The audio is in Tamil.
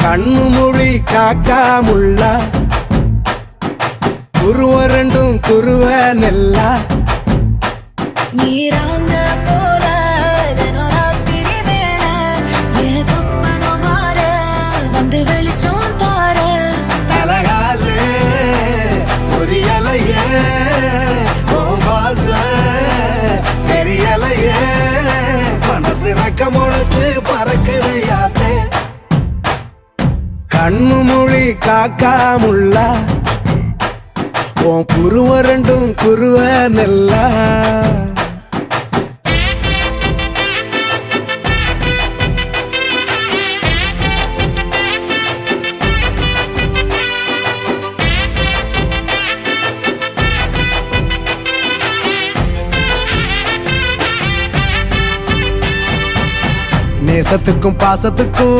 கண்ணு மொழி காக்காமுள்ள குருவ ரெண்டும் குருவ நெல்லா நீராங்க போல தினராத்திரி வேண என் சொப்பனம் மாற வந்து வெளிச்சம் தார தலகாலே பொரியலையே ஓம்பாச பெரியலையே மனசு ரக்க முளைச்சு பறக்குது யாத்தே கண்ணு மொழி காக்காமுள்ள உன் குருவ ரெண்டும் குருவ நெல்லா நேசத்துக்கும் பாசத்துக்கும்